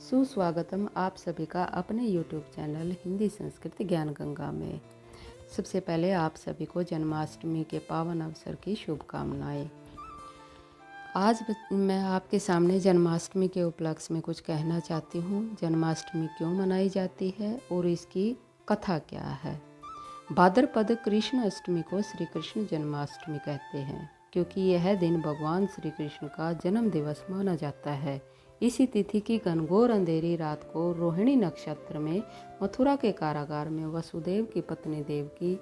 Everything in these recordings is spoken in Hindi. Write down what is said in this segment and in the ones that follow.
सुस्वागतम आप सभी का अपने YouTube चैनल हिंदी संस्कृत ज्ञान गंगा में। सबसे पहले आप सभी को जन्माष्टमी के पावन अवसर की शुभकामनाएं। आज मैं आपके सामने जन्माष्टमी के उपलक्ष्य में कुछ कहना चाहती हूँ। जन्माष्टमी क्यों मनाई जाती है और इसकी कथा क्या है। भाद्रपद कृष्ण अष्टमी को श्री कृष्ण जन्माष्टमी कहते हैं, क्योंकि यह दिन भगवान श्री कृष्ण का जन्म दिवस माना जाता है। इसी तिथि की घनघोर अंधेरी रात को रोहिणी नक्षत्र में मथुरा के कारागार में वसुदेव की पत्नी देवकी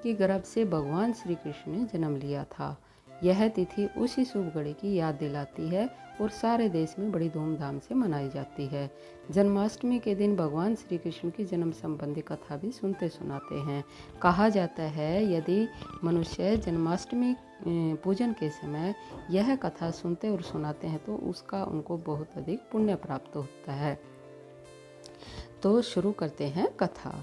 की गर्भ से भगवान श्री कृष्ण ने जन्म लिया था। यह तिथि उसी शुभ घड़ी की याद दिलाती है और सारे देश में बड़ी धूमधाम से मनाई जाती है। जन्माष्टमी के दिन भगवान श्री कृष्ण की जन्म संबंधी कथा भी सुनते सुनाते हैं। कहा जाता है यदि मनुष्य जन्माष्टमी पूजन के समय यह कथा सुनते और सुनाते हैं तो उसका उनको बहुत अधिक पुण्य प्राप्त होता है। तो शुरू करते हैं कथा।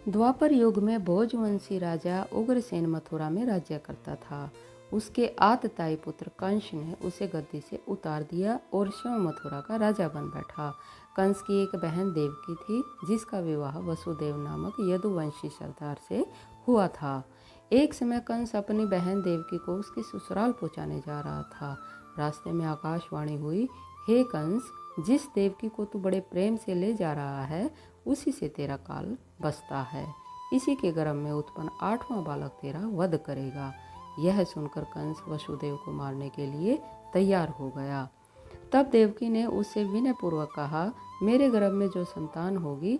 द्वापर युग में भोजवंशी राजा उग्रसेन मथुरा में राज्य करता था। उसके आतताई पुत्र कंस ने उसे गद्दी से उतार दिया और स्वयं मथुरा का राजा बन बैठा। कंस की एक बहन देवकी थी, जिसका विवाह वसुदेव नामक यदुवंशी सरदार से हुआ था। एक समय कंस अपनी बहन देवकी को उसके ससुराल पहुंचाने जा रहा था। रास्ते में आकाशवाणी हुई, हे कंस, जिस देवकी को तू बड़े प्रेम से ले जा रहा है उसी से तेरा काल बसता है। इसी के गर्भ में उत्पन्न 8वां बालक तेरा वध करेगा। यह सुनकर कंस वसुदेव को मारने के लिए तैयार हो गया। तब देवकी ने उससे विनयपूर्वक कहा, मेरे गर्भ में जो संतान होगी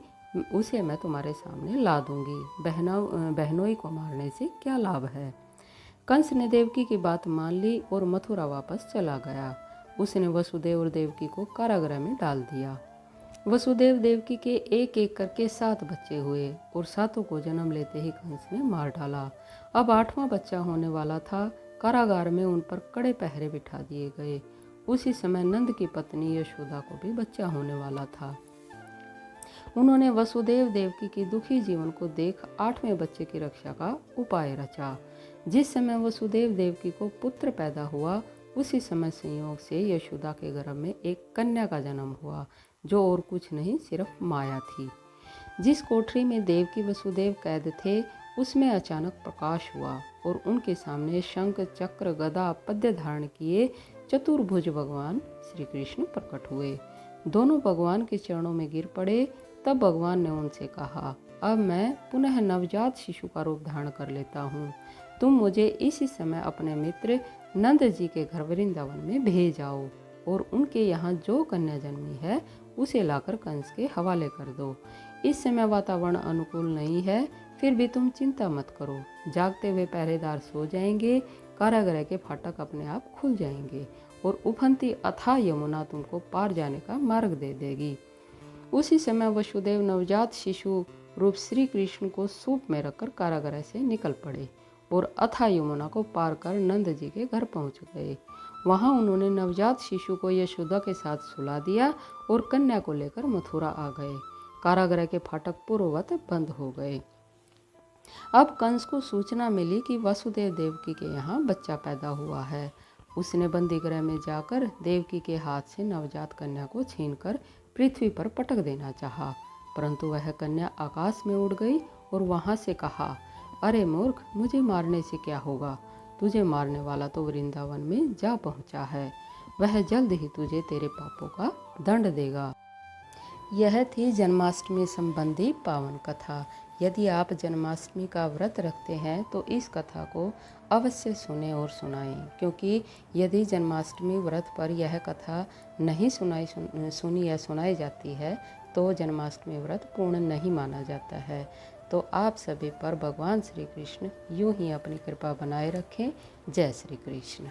उसे मैं तुम्हारे सामने ला दूंगी। बहनोई को मारने से क्या लाभ है। कंस ने देवकी की बात मान ली और मथुरा वापस चला गया। उसने वसुदेव और देवकी को कारागृह में डाल दिया। वसुदेव देवकी के एक एक करके 7 बच्चे हुए और 7 को जन्म लेते ही कंस ने मार डाला। अब 8वां बच्चा होने वाला था। कारागार में उन पर कड़े पहरे बिठा दिए गए। उसी समय नंद की पत्नी यशोदा को भी बच्चा होने वाला था। उन्होंने वसुदेव देवकी की दुखी जीवन को देख 8वें बच्चे की रक्षा का उपाय रचा। जिस समय वसुदेव देवकी को पुत्र पैदा हुआ, उसी समय संयोग से यशोदा के गर्भ में एक कन्या का जन्म हुआ, जो और कुछ नहीं सिर्फ माया थी। जिस कोठरी में देवकी वसुदेव कैद थे, उसमें अचानक प्रकाश हुआ और उनके सामने शंख चक्र गदा पद्य धारण किए चतुर्भुज भगवान श्री कृष्ण प्रकट हुए। दोनों भगवान के चरणों में गिर पड़े। तब भगवान ने उनसे कहा, अब मैं पुनः नवजात शिशु का रूप धारण कर लेता हूँ। तुम मुझे इसी समय अपने मित्र नंद जी के घर वृंदावन में भेज आओ और उनके यहाँ जो कन्या जन्मी है उसे लाकर कंस के हवाले कर दो। इस समय वातावरण अनुकूल नहीं है, फिर भी तुम चिंता मत करो। जागते हुए पहरेदार सो जाएंगे, कारागृह के फाटक अपने आप खुल जाएंगे और उफनती अथाह यमुना तुमको पार जाने का मार्ग दे देगी। उसी समय वसुदेव नवजात शिशु रूप श्री कृष्ण को सूप में रखकर कारागृह से निकल पड़े और अथाह यमुना को पार कर नंद जी के घर पहुंच गए। वहां उन्होंने नवजात शिशु को यशोदा के साथ सुला दिया और कन्या को लेकर मथुरा आ गए। कारागृह के फाटक पूर्ववत बंद हो गए। अब कंस को सूचना मिली कि वसुदेव देवकी के यहाँ बच्चा पैदा हुआ है। उसने बंदीगृह में जाकर देवकी के हाथ से नवजात कन्या को छीनकर पृथ्वी पर पटक देना चाहा, परंतु वह कन्या आकाश में उड़ गई और वहां से कहा, अरे मूर्ख, मुझे मारने से क्या होगा। तुझे मारने वाला तो वृंदावन में जा पहुंचा है। वह जल्द ही तुझे तेरे पापों का दंड देगा। यह थी जन्माष्टमी संबंधी पावन कथा। यदि आप जन्माष्टमी का व्रत रखते हैं तो इस कथा को अवश्य सुने और सुनाएं, क्योंकि यदि जन्माष्टमी व्रत पर यह कथा नहीं सुनी या सुनाई जाती है तो जन्माष्टमी व्रत पूर्ण नहीं माना जाता है। तो आप सभी पर भगवान श्री कृष्ण यूं ही अपनी कृपा बनाए रखें। जय श्री कृष्ण।